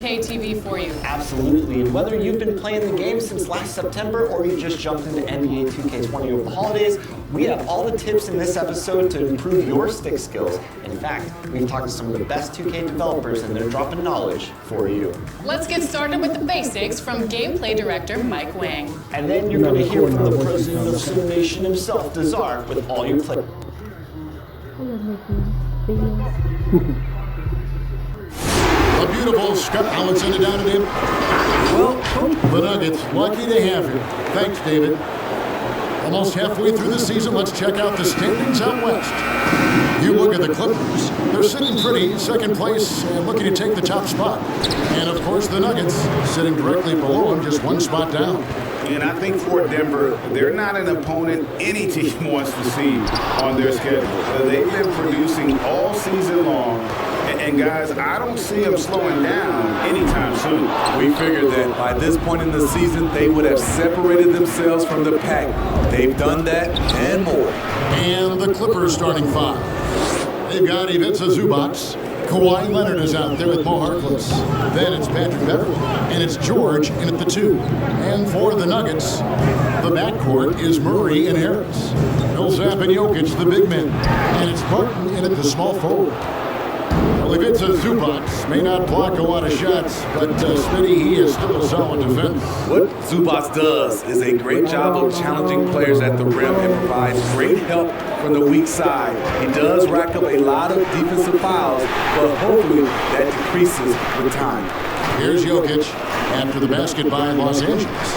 2K TV for you. Absolutely, and whether you've been playing the game since last September or you just jumped into NBA 2K20 over the holidays, we have all the tips in this episode to improve your stick skills. In fact, we've talked to some of the best 2K developers and they're dropping knowledge for you. Let's get started with the basics from gameplay director Mike Wang. And then you're going to hear from the president of Sim Nation himself, Dazar, with all your play. A beautiful Scott Allen it down to him. Well, the Nuggets, lucky to have him. Thanks, David. Almost halfway through the season, let's check out the standings out west. You look at the Clippers. They're sitting pretty, second place, and looking to take the top spot. And, of course, the Nuggets, sitting directly below them, just one spot down. And I think for Denver, they're not an opponent any team wants to see on their schedule. They've been producing all season long. And guys, I don't see them slowing down anytime soon. We figured that by this point in the season, they would have separated themselves from the pack. They've done that and more. And the Clippers starting five. They've got Ivica Zubac. Kawhi Leonard is out there with Mo Harkless. Then it's Patrick Beverley, and it's George in at the 2. And for the Nuggets, the backcourt is Murray and Harris. Millsap and Jokic, the big men. And it's Barton in at the small forward. Ivica Zubac may not block a lot of shots, but Smitty, he is still a solid defender. What Zubac does is a great job of challenging players at the rim and provides great help from the weak side. He does rack up a lot of defensive fouls, but hopefully that decreases with time. Here's Jokic after the basket by Los Angeles.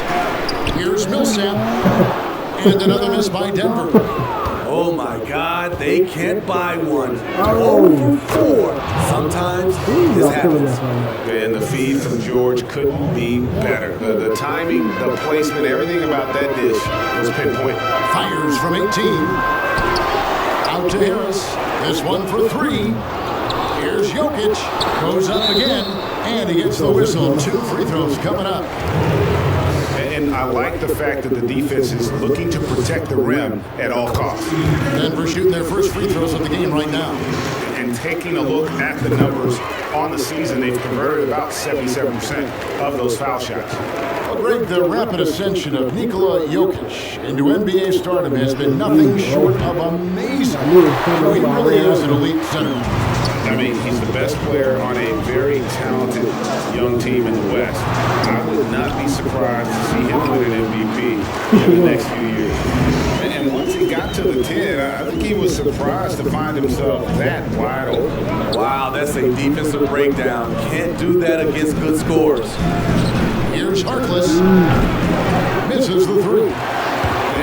Here's Millsap, and another miss by Denver. Oh my God, they can't buy one. 0 for 4. Sometimes this happens. And the feed from George couldn't be better. The timing, the placement, everything about that dish was pinpoint. Fires from 18. Out to Harris. This one for 3. Here's Jokic. Goes up again, and he gets the whistle. 2 free throws coming up. And I like the fact that the defense is looking to protect the rim at all costs. Denver shooting their first free throws of the game right now. And taking a look at the numbers on the season, they've converted about 77% of those foul shots. Greg, the rapid ascension of Nikola Jokic into NBA stardom has been nothing short of amazing. He really is an elite center. I mean, he's the best player on a very talented young team in the West. I would not be surprised to see him win an MVP in the next few years. And once he got to the 10, I think he was surprised to find himself that wide open. Wow, that's a defensive breakdown. Can't do that against good scores. Here's Harkless. Misses the 3.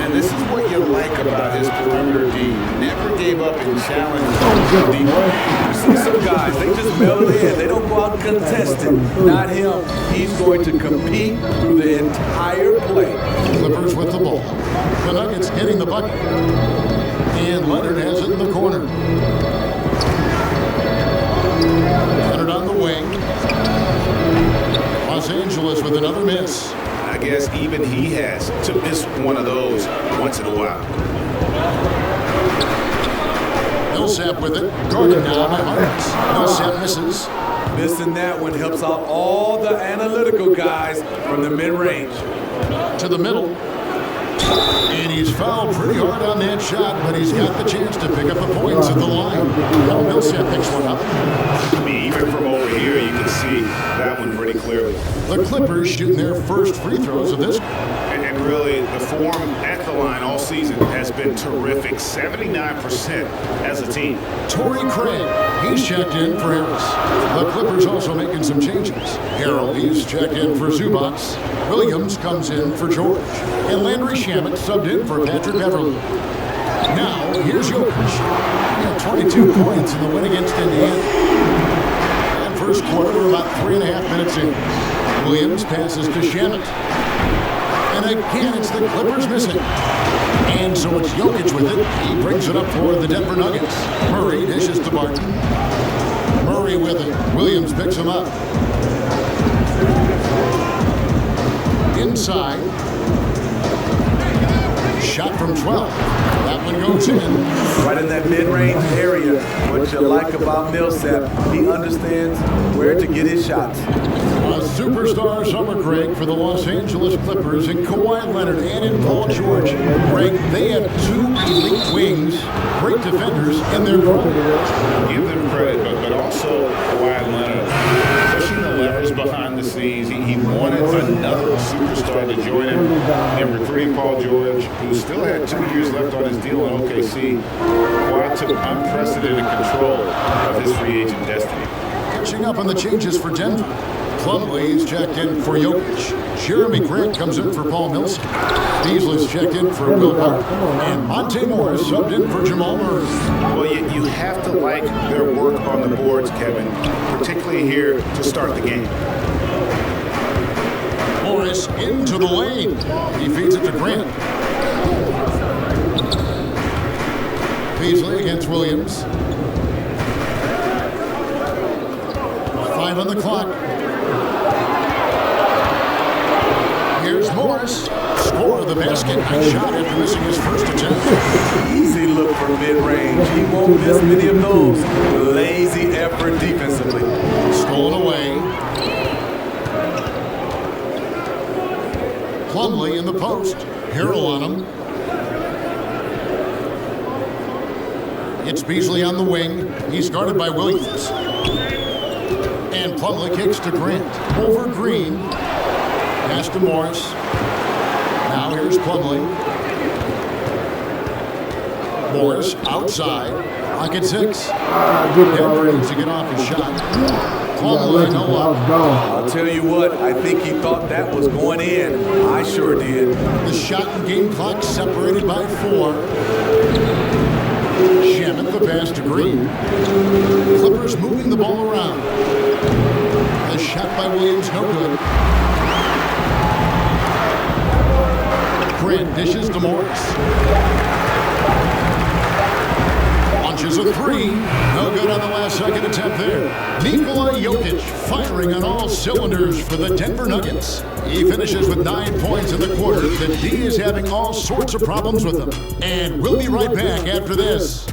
And this is what you like about his perimeter D. Never gave up and challenged the defense. You see some guys, they just mail it in. They don't go out and contest it. Not him. He's going to compete through the entire play. Clippers with the ball. The Nuggets getting the bucket. And Leonard has it in the corner. Leonard on the wing. Los Angeles with another miss. I guess even he has to miss one of those once in a while. Millsap with it. Guarded now by Harris. Millsap misses. Missing that one helps out all the analytical guys from the mid-range. To the middle. And he's fouled pretty hard on that shot, but he's got the chance to pick up the points at the line. Now Millsap picks one up. I mean, even from over here, you can see that one pretty clearly. The Clippers shooting their first free throws of this. And really, the form at the line all season has been terrific. 79% as a team. Torrey Craig, he's checked in for Harris. The Clippers also making some changes. Harrell, he's checked in for Zubac. Williams comes in for George. And Landry Shamet subbed in for Patrick Beverley. Now, here's Jokic. He had 22 points in the win against Indiana. And first quarter, we're about 3.5 minutes in. Williams passes to Shamet. And again, it's the Clippers missing. And so it's Jokic with it. He brings it up for the Denver Nuggets. Murray dishes to Barton. Murray with it. Williams picks him up. Inside. Shot from 12. That one goes in. Right in that mid-range area. What you like about Millsap, he understands where to get his shots. A superstar summer, Greg, for the Los Angeles Clippers in Kawhi Leonard and in Paul George. Greg, they have two elite wings, great defenders in their group. Give them credit, but also Kawhi Leonard pushing the levers behind the scenes. He wanted another superstar to join him in recruiting Paul George, who still had 2 years left on his deal in OKC. Kawhi took unprecedented control of his free agent destiny. Catching up on the changes for Denver. Plumlee is checked in for Jokic. Jeremy Grant comes in for Paul Millsap. Beasley's checked in for Will Barton. And Monte Morris subbed in for Jamal Murray. Well, you have to like their work on the boards, Kevin, particularly here to start the game. Morris into the lane. He feeds it to Grant. Beasley against Williams. 5 on the clock. Here's Morris. Score the basket. Nice shot after missing his first attempt. Easy look for mid-range. He won't miss many of those. Lazy effort defensively. Stolen away. Plumlee in the post. Harrell on him. It's Beasley on the wing. He's guarded by Williams. And Plumlee kicks to Grant. Over Green. Pass to Morris. Now here's Plumlee. Morris outside. Lock at 6. Denver needs to get off his shot. Plumlee, no luck. I'll tell you what, I think he thought that was going in. I sure did. The shot and game clock separated by 4. Shamet the pass to Green. Clippers moving the ball around. The shot by Williams, no good. Grant dishes to Morris. Launches a 3. No good on the last second attempt there. Nikola Jokic firing on all cylinders for the Denver Nuggets. He finishes with 9 points in the quarter. The D is having all sorts of problems with him. And we'll be right back after this.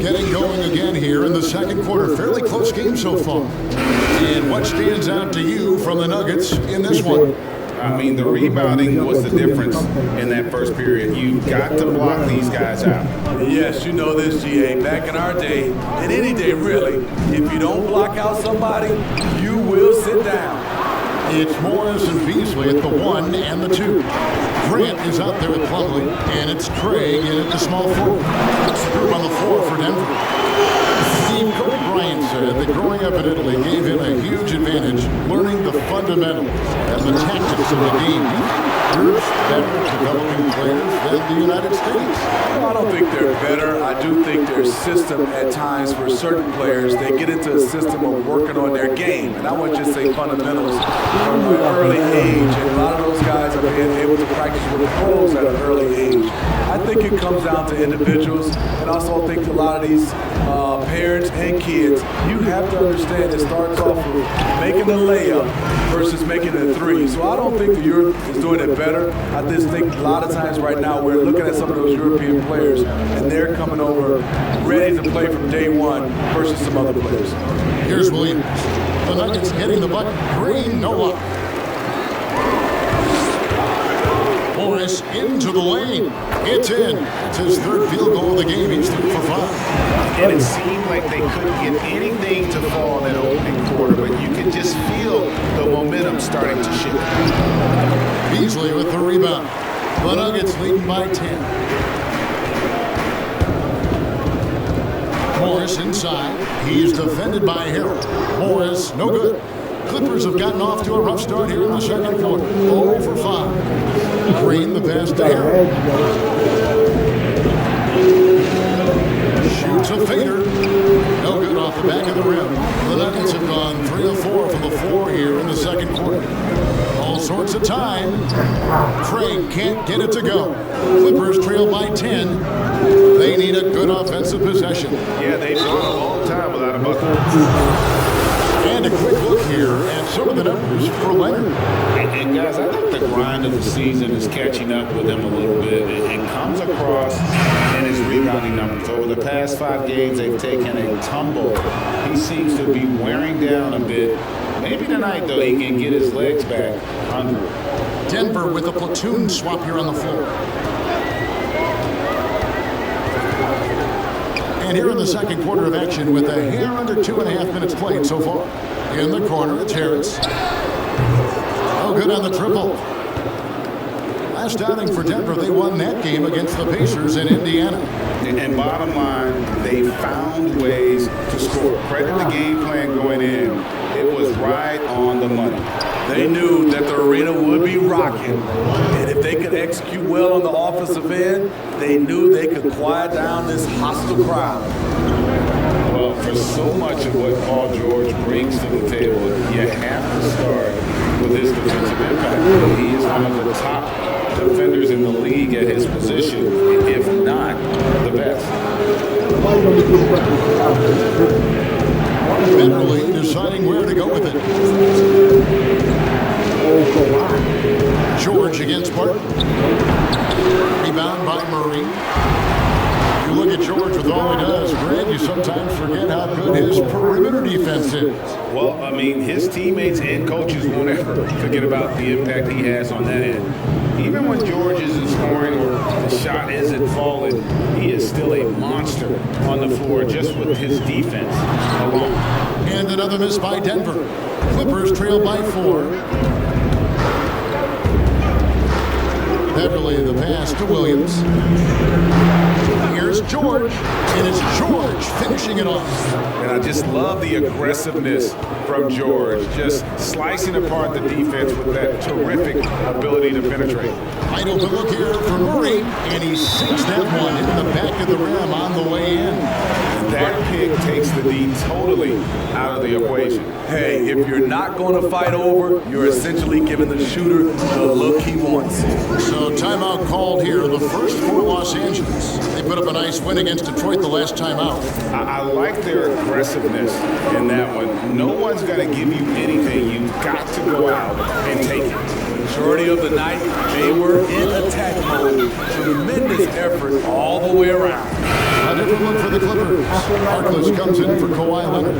Getting going again here in the second quarter. Fairly close game so far. And what stands out to you from the Nuggets in this one? I mean, the rebounding was the difference in that first period. You've got to block these guys out. Yes, you know this, GA. Back in our day, and any day really, if you don't block out somebody, you will sit down. It's Morris and Beasley at the 1 and the 2. Grant is out there with Plumlee, and it's Craig in at the small forward. It's the group on the floor for Denver. Steve Kobe Bryant said that growing up in Italy gave him a huge advantage learning the fundamentals and the tactics of the game. Europe's better at developing players than the United States. Well, I don't think they're better. I do think their system at times for certain players, they get into a system of working on their game. And I wouldn't just say fundamentals from an early age. And a lot of those guys are being able to practice with the pros at an early age. I think it comes down to individuals. And also I think a lot of these parents and kids, you have to understand it starts off with making a layup versus making a 3. So I don't think that Europe is doing it better. I just think a lot of times right now we're looking at some of those European players and they're coming over ready to play from day one versus some other players. Here's Williams. The Nuggets getting the bucket. Green, no luck. Morris into the lane. It's in. It's his third field goal of the game. He's 3 for 5. And it seemed like they couldn't get anything to fall in that opening quarter, but you could just feel the momentum starting to shift. Beasley with the rebound. The Nuggets leading by 10. Morris inside. He's defended by Harrell. Morris, no good. Clippers have gotten off to a rough start here in the second quarter. 0 for 5. Green the pass to Harrell. Shoots a fader. No good off the back of the rim. The Nuggets have gone 3 of 4 from the floor here in the second quarter. All sorts of time. Craig can't get it to go. Clippers trail by 10. They need a good offensive possession. Yeah, they've gone a long time without a bucket. And a quick look here at some of the numbers for Leonard. And guys, I think the grind of the season is catching up with him a little bit. It comes across in his rebound rebounding numbers. Over the past 5 games, they've taken a tumble. He seems to be wearing down a bit. Maybe tonight, though, he can get his legs back under it. Denver with a platoon swap here on the floor. And here in the second quarter of action with a hair under 2.5 minutes played so far. In the corner, it's Harris. Oh, good on the triple. Last outing for Denver, they won that game against the Pacers in Indiana. And bottom line, they found ways to score. Credit the game plan going in. It was right on the money. They knew that the arena would be rocking, and if they could execute well on the offensive end, they knew they could quiet down this hostile crowd. Well, for so much of what Paul George brings to the table, you have to start with his defensive impact. He is one of the top defenders in the league at his position, if not the best. Beverly deciding where to go with it. George against Barton. Rebound by Murray. You look at George with all he does, Greg, you sometimes forget how good his perimeter defense is. Well, I mean, his teammates and coaches won't ever forget about the impact he has on that end. Even when George isn't scoring or the shot isn't falling, he is still a monster on the floor just with his defense alone. And another miss by Denver. Clippers trail by 4. Beverly the pass to Williams. Here's George, and it's George finishing it off. And I just love the aggressiveness from George, just slicing apart the defense with that terrific ability to penetrate. Wide open look here for Murray, and he sinks that one into the back of the rim on the way in. That pick takes the D totally out of the equation. Hey, if you're not going to fight over, you're essentially giving the shooter the look he wants. So timeout called here, the first for Los Angeles. They put up a nice win against Detroit the last time out. I like their aggressiveness in that one. No one's going to give you anything. You've got to go out and take it. Majority of the night, they were in attack mode. Tremendous effort all the way around. A different look for the Clippers. Harkless comes in for Kawhi Leonard.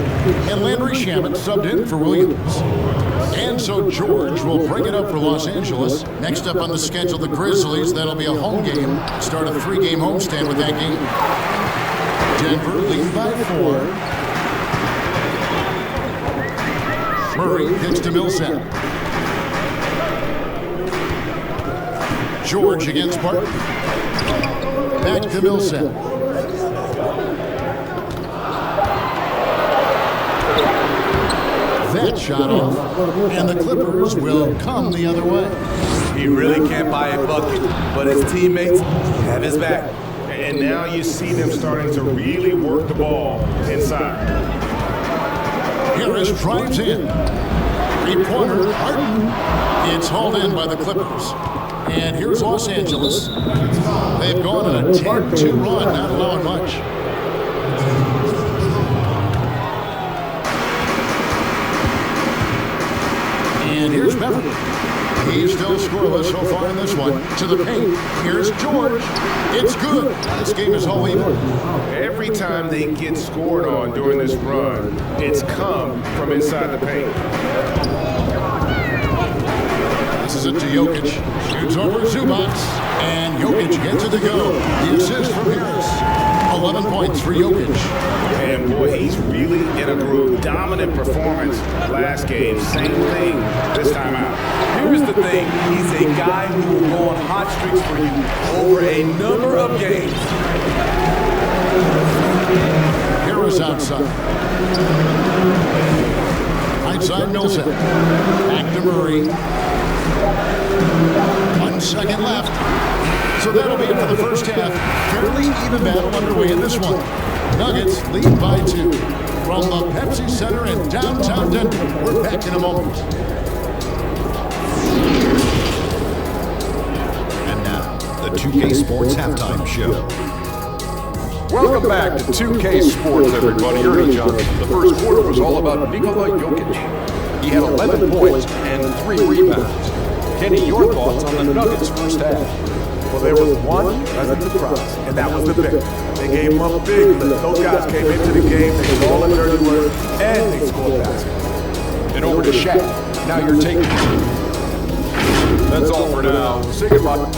And Landry Shamet subbed in for Williams. And so George will bring it up for Los Angeles. Next up on the schedule, the Grizzlies. That'll be a home game. Start a 3-game homestand with that game. Denver lead by 4. Murray hits to Millsap. George against Barton. Back to Millsap. That shot off, and the Clippers will come the other way. He really can't buy a bucket, but his teammates have his back. And now you see them starting to really work the ball inside. Harris drives in. 3-pointer, Harden. It's hauled in by the Clippers. And here's Los Angeles. They've gone on a 10-2 run, not allowing much. And here's Beverly. He's still scoreless so far in this one. To the paint. Here's George. It's good. This game is all even. Every time they get scored on during this run, it's come from inside the paint. This is it to Jokic. Shoots over Zubac. And Jokic gets it to go. The assist from Harris. 11 points for Jokic. And boy, he's really in a groove. Dominant performance last game. Same thing this time out. Here's the thing, he's a guy who will go on hot streaks for you over a number of games. Harris outside. Right side Millsap. Back to Murray. 1 second left. So that'll be it for the first half. Fairly even battle underway in this one. Nuggets lead by 2. From the Pepsi Center in downtown Denver. We're back in a moment. And now, the 2K Sports Halftime Show. Welcome back to 2K Sports, everybody. Ernie Johnson. The first quarter was all about Nikola Jokic. He had 11 points and 3 rebounds. Kenny, your thoughts on the Nuggets' first half? Well, there was one pleasant surprise, and that was the victor. They gave him a big lift. Those guys came into the game, they did all the dirty work, and they scored baskets. And over to Shaq. Now you're taking. That's all for now. Say goodbye.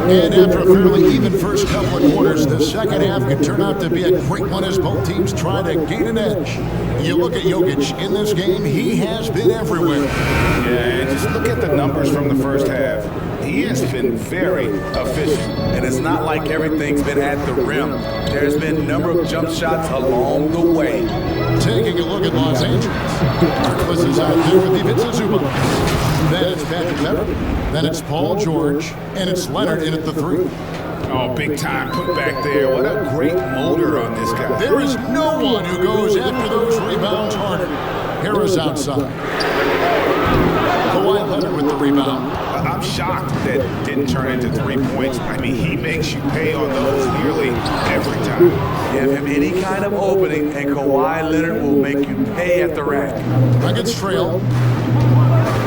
And after a fairly even first couple of quarters, the second half could turn out to be a great one as both teams try to gain an edge. You look at Jokic in this game, he has been everywhere. Yeah, and just look at the numbers from the first half. He has been very efficient. And it's not like everything's been at the rim. There's been a number of jump shots along the way. Taking a look at Los Angeles. Harkless is out there with Ivica Zubac. Then it's Patrick Beverley. Then it's Paul George. And it's Leonard in at the 3. Oh, big time put back there. What a great motor on this guy. There is no one who goes after those rebounds harder. Harris outside. Kawhi Leonard with the rebound. I'm shocked that didn't turn into 3 points. I mean, he makes you pay on those nearly every time. Give him any kind of opening, and Kawhi Leonard will make you pay at the rack. Nuggets trail.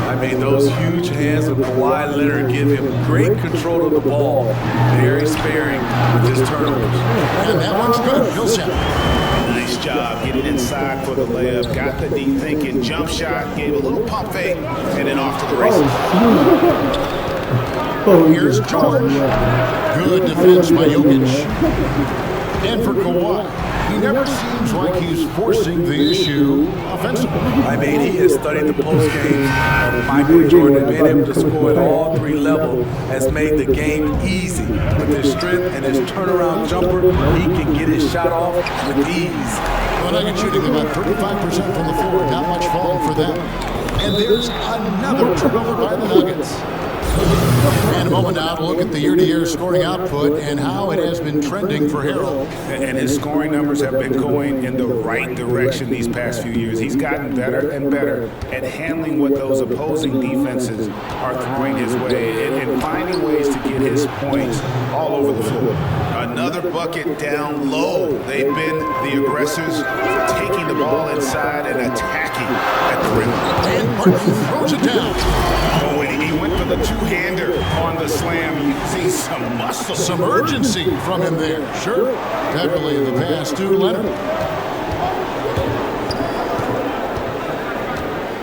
I mean, those huge hands of Kawhi Leonard give him great control of the ball. Very sparing with his turnovers. And that one's good. Millsap. Nice job getting inside for the layup. Got the deep thinking jump shot, gave a little pump fake, and then off to the races. Here's George. Good defense by Jokic. And for Kawhi, he never seems like he's forcing the issue offensively. I mean, he has studied the postgame of Michael Jordan and being able to score at all 3 levels has made the game easy. With his strength and his turnaround jumper, he can get his shot off with ease. The Nuggets shooting about 35% from the floor. Not much falling for them. And there's another turnover by the Nuggets. And a moment now to look at the year-to-year scoring output and how it has been trending for Harold. And his scoring numbers have been going in the right direction these past few years. He's gotten better and better at handling what those opposing defenses are throwing his way and finding ways to get his points all over the floor. Another bucket down low. They've been the aggressors taking the ball inside and attacking at the rim. And Martin throws it down. Oh, and he went for the two-hander on the slam. You see some muscle. Some urgency from him there. Sure. Beverly in the pass to Leonard.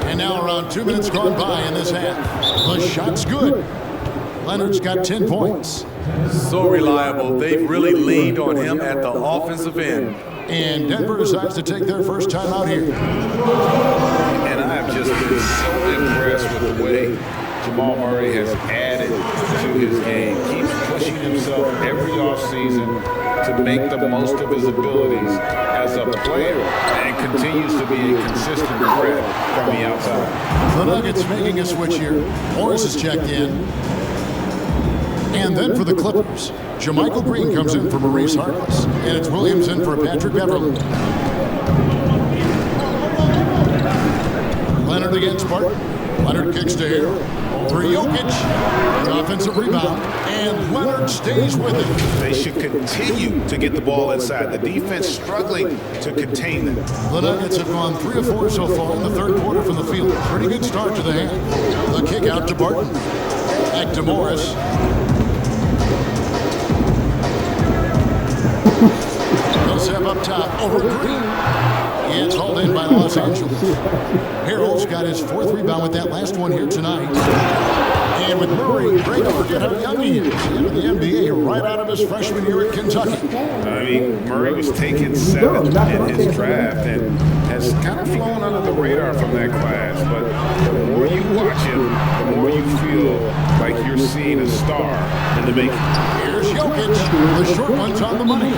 And now around 2 minutes gone by in this half. The shot's good. Leonard's got 10 points. So reliable. They've really leaned on him at the offensive end. And Denver decides to take their first time out here. And I've just been so impressed with the way Jamal Murray has added to his game. Keeps pushing himself every offseason to make the most of his abilities as a player and continues to be a consistent threat from the outside. The Nuggets making a switch here. Morris is checked in. And then for the Clippers, Jermichael Green comes in for Maurice Harkless. And it's Williams in for Patrick Beverley. Leonard against Barton. Leonard kicks to here. Over Jokic. The offensive rebound. And Leonard stays with it. They should continue to get the ball inside. The defense struggling to contain them. The Nuggets have gone 3 of 4 so far in the third quarter from the field. Pretty good start to the half. The kick out to Barton. Back to Morris. Millsap up top over Green. It's hauled in by Los Angeles. Harold's got his 4th rebound with that last one here tonight. And with Murray, great to forget how young he is. Into the NBA right out of his freshman year at Kentucky. I mean, Murray was taken 7th in his draft and has kind of flown under the radar from that class. But the more you watch him, the more you feel like you're seeing a star in the making. Here's Jokic. The short one's on the money.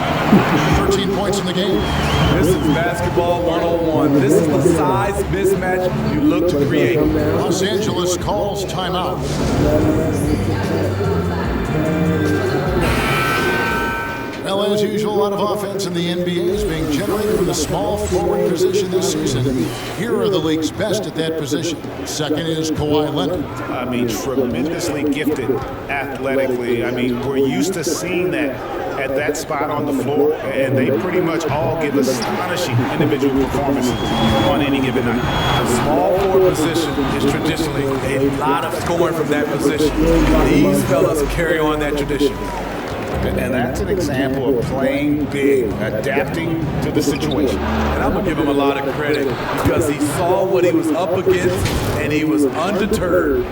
13 points in the game. This is basketball 101. This is the size mismatch you look to create. Los Angeles calls timeout. Well, as usual, a lot of offense in the NBA is being generated from the small forward position this season. Here are the league's best at that position. Second is Kawhi Leonard. I mean, tremendously gifted athletically. I mean, we're used to seeing that at that spot on the floor, and they pretty much all give astonishing individual performances on any given night. The small forward position is traditionally a lot of scoring from that position. These fellas carry on that tradition. And that's an example of playing big, adapting to the situation. And I'm going to give him a lot of credit because he saw what he was up against and he was undeterred.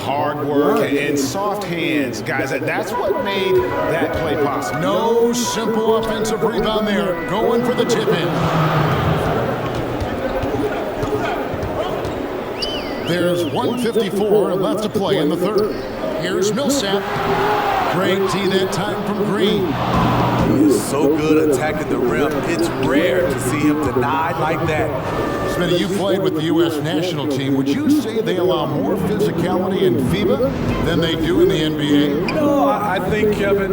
Hard work and soft hands, guys. That's what made that play possible. No simple offensive rebound there. Going for the tip-in. There's 1:54 left to play in the third. Here's Millsap. Great tee that time from Green. He is so good attacking the rim. It's rare to see him denied like that. Smitty, you played with the U.S. national team. Would you say they allow more physicality in FIBA than they do in the NBA? No, I think, Kevin,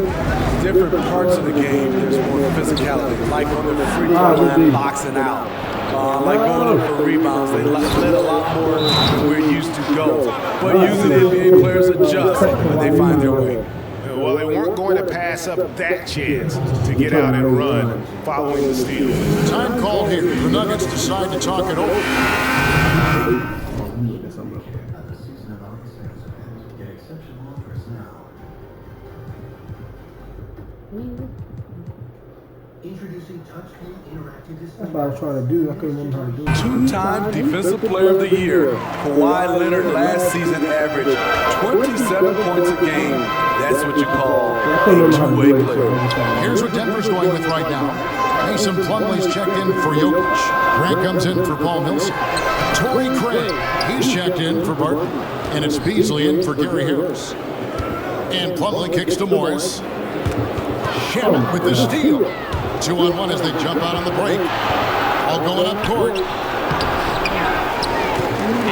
different parts of the game, there's more physicality. Like on the free throw line, boxing out. Like going up for rebounds, they let a lot more than we're used to go. But usually NBA players adjust when they find their way. Well, they weren't going to pass up that chance to get out and run following the steal. Time called here. The Nuggets decide to talk it over. That's what I was trying to do. I couldn't remember how to do it. Two-time Defensive Player of the Year, Kawhi Leonard last season averaged 27 points a game. That's what you call a two-way player. Here's what Denver's going with right now. Mason Plumlee's checked in for Jokic. Grant comes in for Paul Millsap. Torrey Craig, he's checked in for Barton. And it's Beasley in for Gary Harris. And Plumlee kicks to Morris. Shaman with the steal. 2-on-1 as they jump out on the break. All going up court.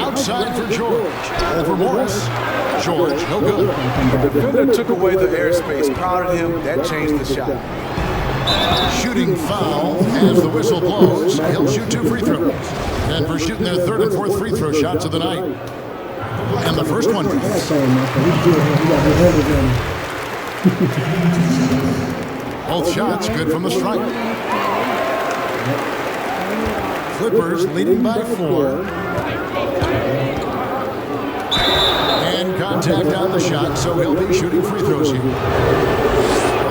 Outside for George. Over Morris. George, no good. The defender took away the airspace, crowded him. That changed the shot. Shooting foul as the whistle blows. He'll shoot 2 free throws. Denver shooting their 3rd and 4th free throw shots of the night. And the first one. Both shots good from the stripe. Clippers leading by 4. And contact on the shot, so he'll be shooting free throws here.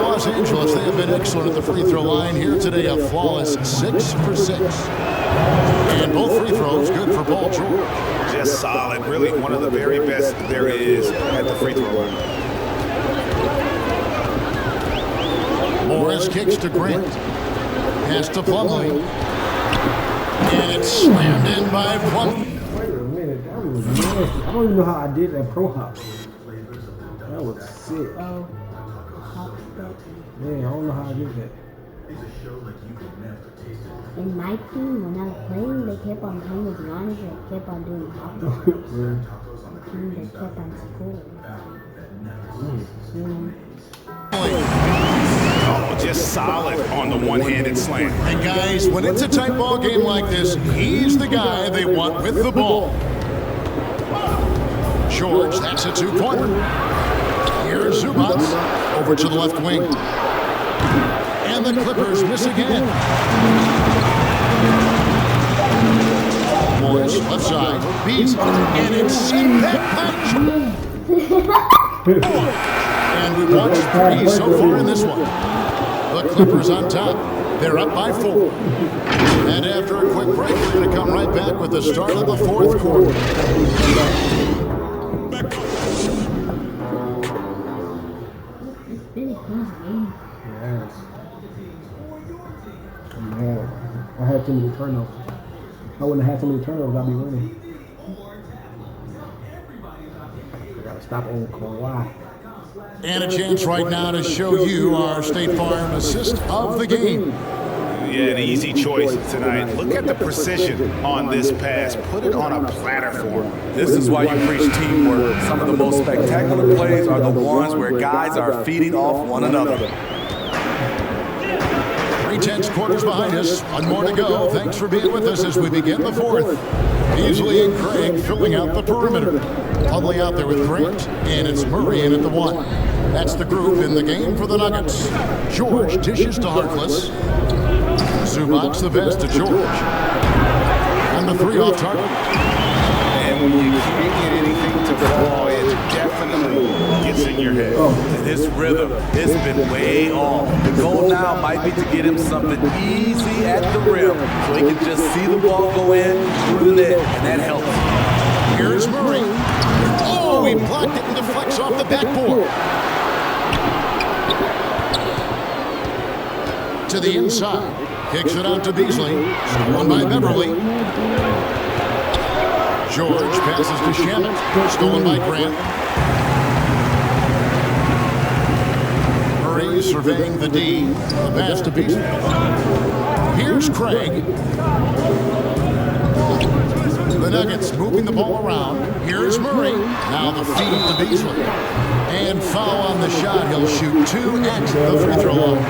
Los Angeles, they have been excellent at the free throw line here today. A flawless 6 for 6. And both free throws good for Paul George. Just solid. Really one of the very best there is at the free throw line. Morris kicks to Grant. Pass to Plumlee. And it's slammed in by Plumlee. Wait a minute, that was nasty. I don't even know how I did that pro hop. That was sick. Man, I don't know how I did that. In my team, when I was playing, they kept on playing with Giannis. They kept on doing hops. And they kept on scoring. Oh, just solid on the one-handed slam. And guys, when it's a tight ball game like this, he's the guy they want with the ball. George, that's a 2-pointer. Here's Zubac over to the left wing. And the Clippers miss again. Morris, left side, beats, and it's sent back by And we've watched 3 so far in this one. The Clippers on top. They're up by 4. And after a quick break, we're going to come right back with the start of the 4th quarter. Yes. Man, I had too many turnovers. I wouldn't have had so many turnovers, I'd be winning. I gotta stop on Kawhi. And a chance right now to show you our State Farm assist of the game. Yeah, an easy choice tonight. Look at the precision on this pass. Put it on a platter for him. This is why you preach teamwork. Some of the most spectacular plays are the ones where guys are feeding off one another. Great tense quarters behind us. One more to go. Thanks for being with us as we begin the fourth. Beasley and Craig filling out the perimeter. Plumlee out there with Grant, and it's Murray in at the 1. That's the group in the game for the Nuggets. George dishes to Harkless. Zubac the best to George. And the 3 off target. And when you can't get anything to fall, it definitely gets in your head. And his rhythm has been way off. The goal now might be to get him something easy at the rim so he can just see the ball go in through the net, and that helps. Here's Murray. Oh, he blocked it and deflects off the backboard. To the inside. Kicks it out to Beasley. Stolen by Beverly. George passes to Shamet. Stolen by Grant. Murray surveying the D. The pass to Beasley. Here's Craig. The Nuggets moving the ball around. Here's Murray. Now the feed to Beasley. And foul on the shot. He'll shoot 2 at the free throw line.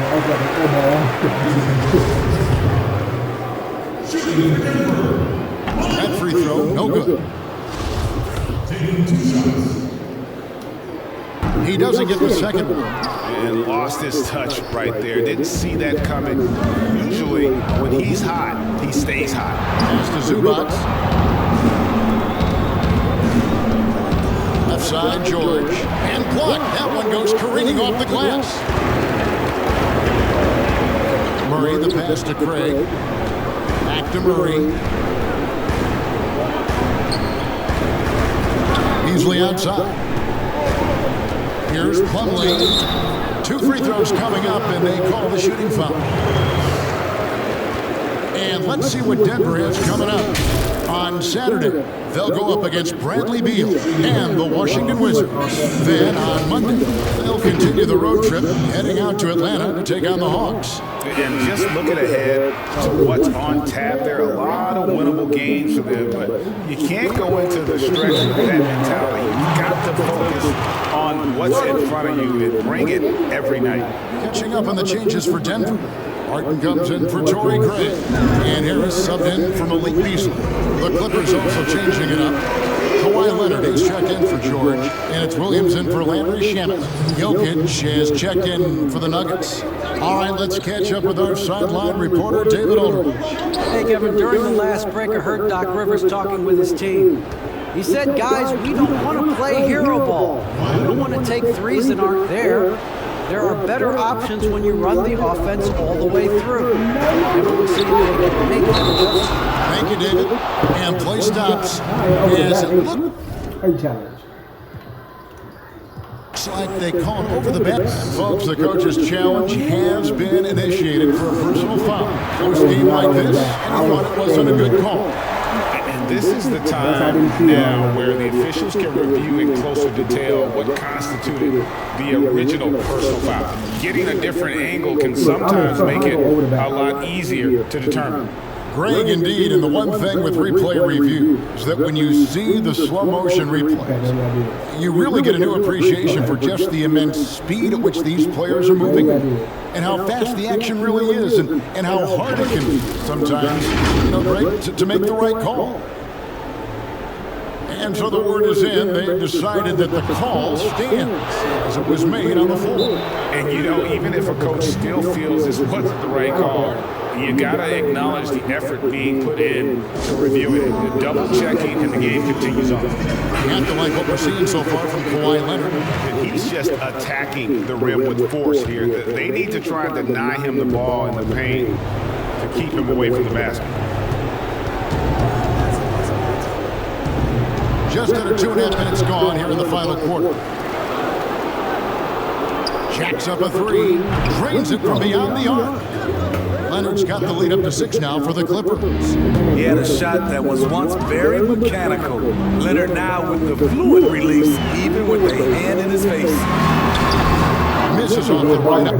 That free throw, no good. He doesn't get the second one. And lost his touch right there. Didn't see that coming. Usually, when he's hot, he stays hot. Pass to Zubac. Left side, George. And blocked. That one goes careening off the glass. Murray, the pass to Craig. Back to Murray. Beasley outside. Here's Plumlee. 2 free throws coming up, and they call the shooting foul. And let's see what Denver has coming up. On Saturday, they'll go up against Bradley Beal and the Washington Wizards. Then on Monday, they'll continue the road trip, heading out to Atlanta to take on the Hawks. And just looking ahead to what's on tap, there are a lot of winnable games for them, but you can't go into the stretch with that mentality. You've got to focus on what's in front of you and bring it every night. Catching up on the changes for Denver. Martin comes in for Torrey Craig. And Harris subbed in for Malik Beasley. The Clippers also changing it up. Kawhi Leonard is checked in for George. And it's Williams in for Landry Shamet. Jokic is checked in for the Nuggets. All right, let's catch up with our sideline reporter, David Aldridge. Hey, Kevin, during the last break, I heard Doc Rivers talking with his team. He said, guys, we don't want to play hero ball. We don't want to take threes that aren't there. There are better options when you run the offense all the way through. And we'll see if they can make that adjustment. Thank you, David. And play stops as it looks like they call it over the back. Folks, the coach's challenge has been initiated for a personal foul. Post game like this, and he thought it wasn't a good call. This is the time now where the officials can review in closer detail what constituted the original personal foul. Getting a different angle can sometimes make it a lot easier to determine. Greg, indeed, and the one thing with replay review is that when you see the slow motion replays, you really get a new appreciation for just the immense speed at which these players are moving and how fast the action really is and how hard it can be sometimes, Greg, to make the right call. And so the word is in, they decided that the call stands as it was made on the floor. And even if a coach still feels this wasn't the right call, you gotta acknowledge the effort being put in to review it. The double checking and the game continues on. You have to like what we're seeing so far from Kawhi Leonard. And he's just attacking the rim with force here. They need to try and deny him the ball in the paint to keep him away from the basket. Just under 2.5 minutes gone here in the final quarter. Jacks up a three, drains it from beyond the arc. Leonard's got the lead up to 6 now for the Clippers. He had a shot that was once very mechanical. Leonard now with the fluid release, even with the hand in his face. Misses off the right up.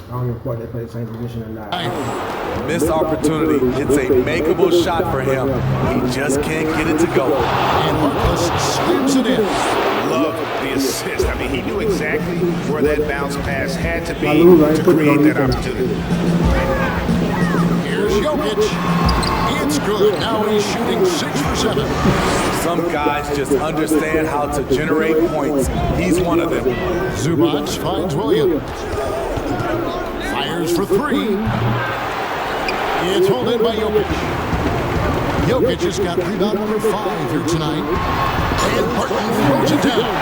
I don't know if they play the same position or not. Missed opportunity. It's a makeable shot for him. He just can't get it to go. And Harkless slams it in. Love the assist. I mean, he knew exactly where that bounce pass had to be to create that opportunity. Here's Jokic. It's good. Now he's shooting 6 for 7. Some guys just understand how to generate points. He's one of them. Zubac finds Williams. Fires for 3. It's hauled in by Jokic. Jokic has got rebound number 5 here tonight. And Barton throws it down.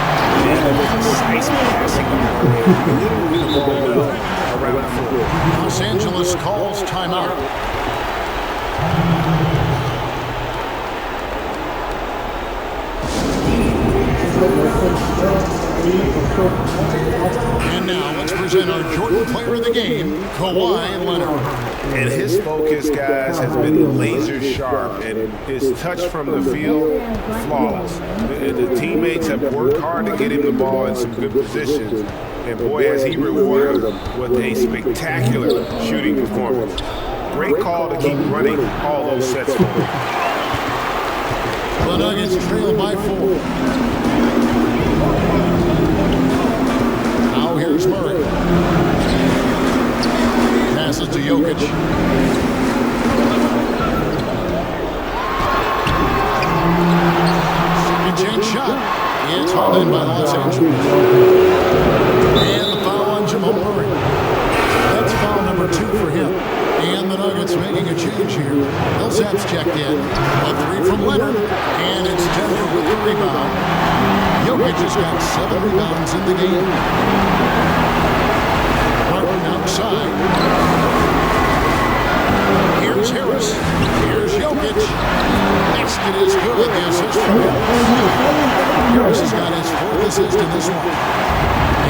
Nice passing around the floor. Los Angeles calls timeout. And now let's present our Jordan player of the game, Kawhi Leonard. And his focus, guys, has been laser sharp, and his touch from the field, flawless. The teammates have worked hard to get him the ball in some good positions, and boy, has he rewarded them with a spectacular shooting performance. Great call to keep running all those sets forward. The Nuggets trail by 4. Now here's Murray. Passes to Jokic. Second chance shot. It's hauled in by Los Angeles. And the foul on Jamal Murray. That's foul number 2 for him. And the Nuggets making a change here. Millsap's checked in. A 3 from Leonard. And it's Denver with the rebound. Jokic has got 7 rebounds in the game. Martin outside. Here's Harris. Here's Jokic. Basket is good. The assist from Harris. Harris has got his 4th assist in this one.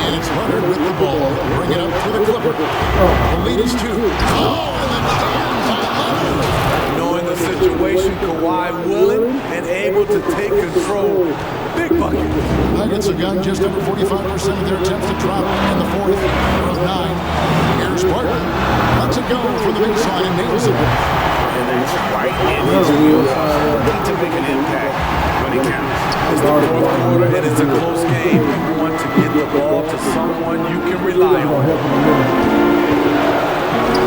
And it's Leonard with the ball. Bring it up for the Clipper. The lead is 2. Oh, and then Knowing the situation, Kawhi willing and able to take control. Big bucket. Nuggets have gotten just under 45% of their attempts to drop in the 4th of 9. Here's Barton. Lets it go for the baseline and nails it. And it's right in his wheelhouse. Need to make an impact when it counts. It's the 4th quarter and it's a close game. You want to get the ball to someone you can rely on.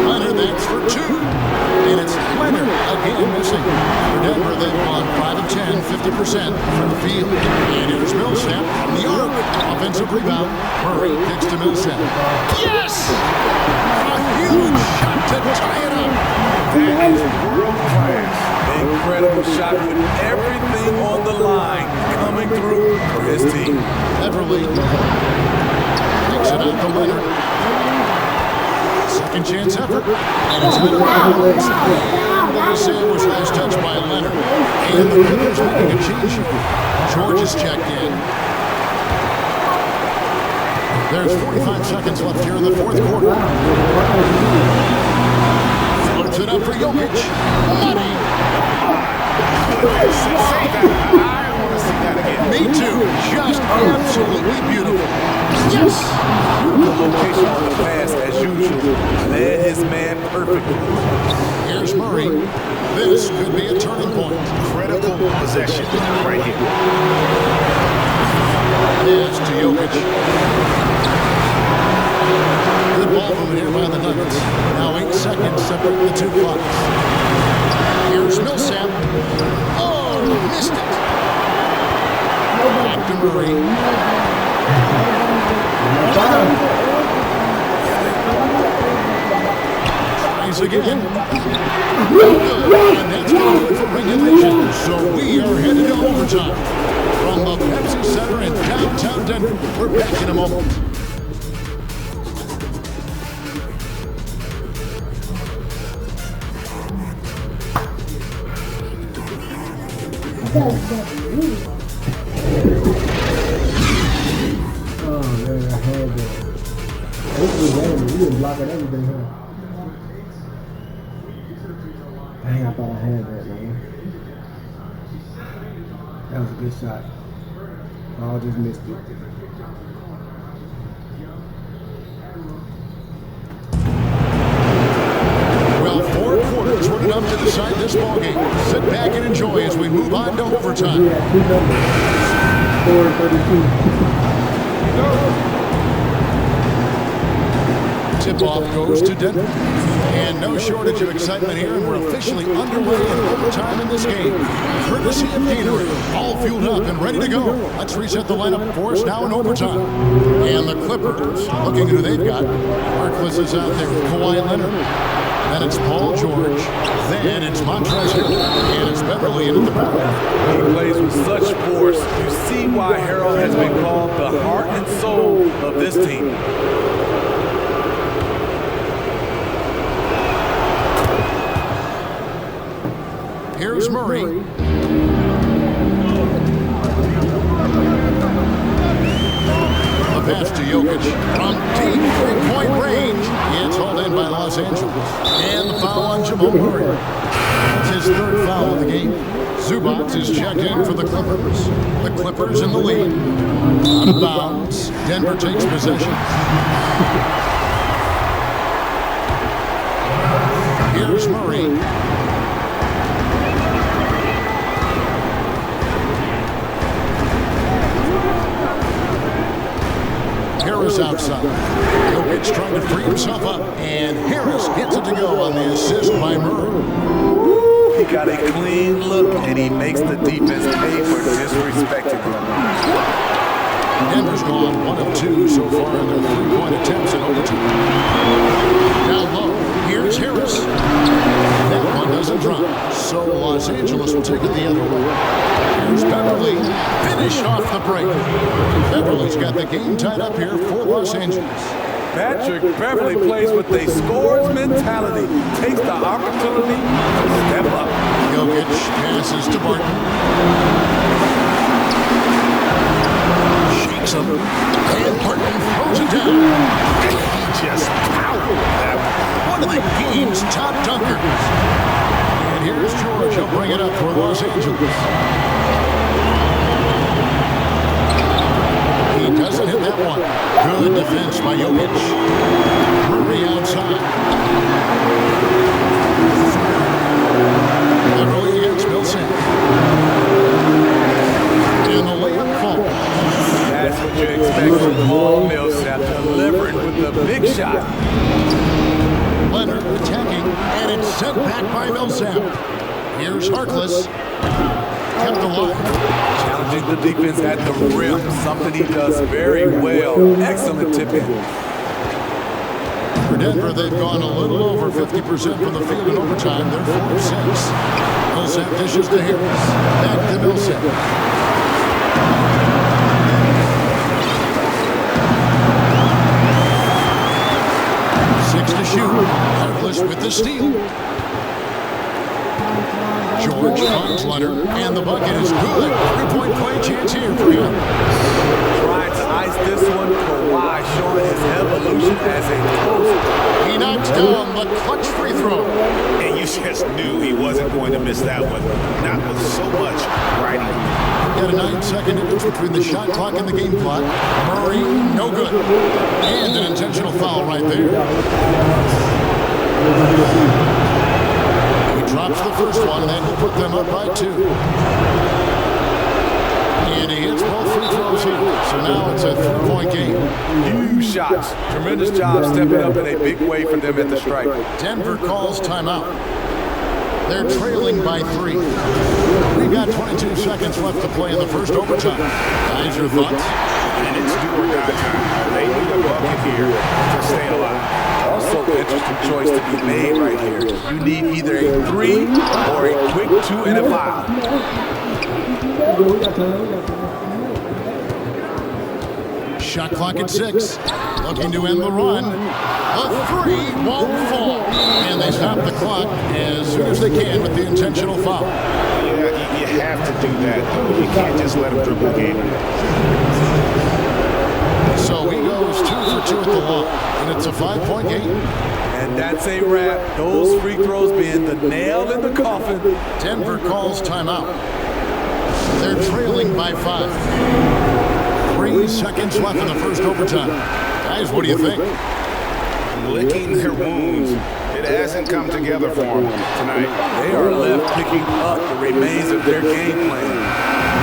Leonard, that's for 2. And it's Leonard again missing. For Denver, they've gone 5 of 10, 50% from the field. And here's Millsap from the arc. Offensive rebound. Murray kicks to Millsap. Yes! A huge shot to tie it up. That is world class. Incredible shot with everything on the line coming through for his team. Everly kicks it out to Leonard. Second chance effort. And it's been Millsap was last touched by Leonard. And the Clippers making a change here. George is checked in. There's 45 seconds left here in the 4th quarter. Floats it up for Jokic. Money. I want to see that again. Me too. Just absolutely beautiful. Yes! Beautiful location on the pass as usual. Led his man perfectly. Here's Murray. This could be a turning point. Critical possession right here. Pass to Jokic. Good ball movement here by the Nuggets. Now 8 seconds separate the 2 clocks. Here's Millsap. Oh, missed it. Back to Murray. Tries again. And that's going to do it for regulation. So we are headed to overtime. From the Pepsi Center in downtown Denver. We're back in a moment. Oh man, I had that. This was random. You didn't block it everything, huh? Dang, I thought I had that, man. That was a good shot. I just missed it. Well, 4 quarters were enough to decide this ballgame. Sit back and enjoy as we move on to overtime. Yeah, 2 numbers. score 32. Tip-off goes to Denver. And no shortage of excitement here, and we're officially underway in overtime in this game. Courtesy of Gatorade, all fueled up and ready to go. Let's reset the lineup for us now in overtime. And the Clippers, looking who they've got. Harkless is out there with Kawhi Leonard. Then it's Paul George. Then it's Montrezl Harrell. And it's Beverly into the point. He plays with such force. You see why Harrell has been called the heart and soul of this team. Here's Murray. A pass to Jokic from deep three-point range. It's hauled in by Los Angeles. And the foul on Jamal Murray. It's his third foul of the game. Zubac is checked in for the Clippers. The Clippers in the lead. Out of bounds. Denver takes possession. Here's Murray. Harris outside. Jokic trying to free himself up. And Harris gets it to go on the assist by Murray. He got a clean look, and he makes the defense pay for disrespecting him. Denver's gone 1 of 2 so far in their three-point attempts in overtime. Down low, here's Harris. That one doesn't drop, so Los Angeles will take it the other way. Here's Beverly, finished off the break. Beverly's got the game tied up here for Los Angeles. Patrick Beverly plays with a scorer's mentality, takes the opportunity to step up. Jokic passes to Barton. Shakes him, and Barton throws it down. And he just powered that one of the game's top dunkers. And here's George. He'll bring it up for Los Angeles. He doesn't hit that one. Good defense by Jokic. Murray outside. Beverly against Millsap. And the layup falls. That's what you expect from Paul Millsap, delivering with the big shot. Leonard attacking, and it's sent back by Millsap. Here's Harkless. Kept alive. Challenging the defense at the rim, something he does very well. Excellent tip-in. For Denver, they've gone a little over 50% from the field in overtime. They're 4 of 6. Millsap dishes to Harris. Back to Millsap. 6 to shoot. Harkless with the steal. George finds Leonard, and the bucket is good. 3-point play chance here for him. Trying to ice this one. Kawhi showing his evolution as a post. He knocks down the clutch free throw. And you just knew he wasn't going to miss that one. Not with so much riding. Got a 9-second difference between the shot clock and the game clock. Murray, no good. And an intentional foul right there. He drops the first one, and that will put them up by 2. And he hits both free throws here. So now it's a 3-point game. Huge shots. Tremendous job stepping up in a big way for them at the stripe. Denver calls timeout. They're trailing by 3. We've got 22 seconds left to play in the first overtime. Guys, your thoughts? And it's do or die time. They need a bucket here to stay alive. Also, interesting choice to be made right here. You need either a 3 or a quick 2 and a 5. Shot clock at 6. Looking to end the run. The 3 won't fall. And they stop the clock as soon as they can with the intentional foul. Yeah, you have to do that, though. You can't just let him dribble the game. So he goes 2 for 2 at the line. And it's a 5-point game. And that's a wrap. Those free throws being the nail in the coffin. Denver calls timeout. They're trailing by 5. 3 seconds left in the first overtime. Guys, what do you think? Licking their wounds. It hasn't come together for them tonight. They are left picking up the remains of their game plan.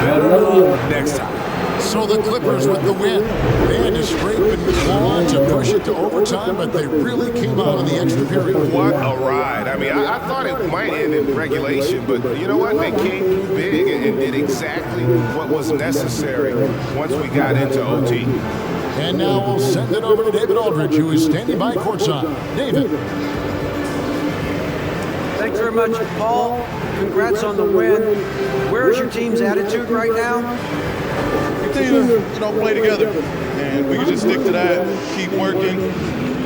Better luck next time. So the Clippers with the win. They had to scrape and claw to push it to overtime, but they really came out in the extra period. What a ride. I mean, I thought it might end in regulation, but you know what? They came through big and did exactly what was necessary once we got into OT. And now we'll send it over to David Aldridge, who is standing by courtside. David. Thanks very much, Paul. Congrats on the win. Where is your team's attitude right now? Continue to, play together. And we can just stick to that, keep working,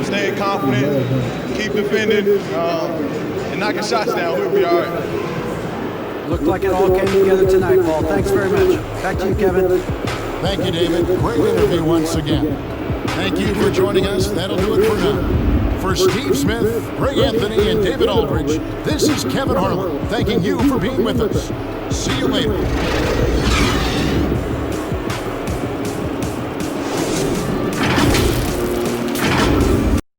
stay confident, keep defending, and knocking shots down. We'll be all right. Looked like it all came together tonight, Paul. Thanks very much. Back to you, Kevin. Thank you, David. Great interview once again. Thank you for joining us. That'll do it for now. For Steve Smith, Ray Anthony, and David Aldridge, this is Kevin Harlan thanking you for being with us. See you later.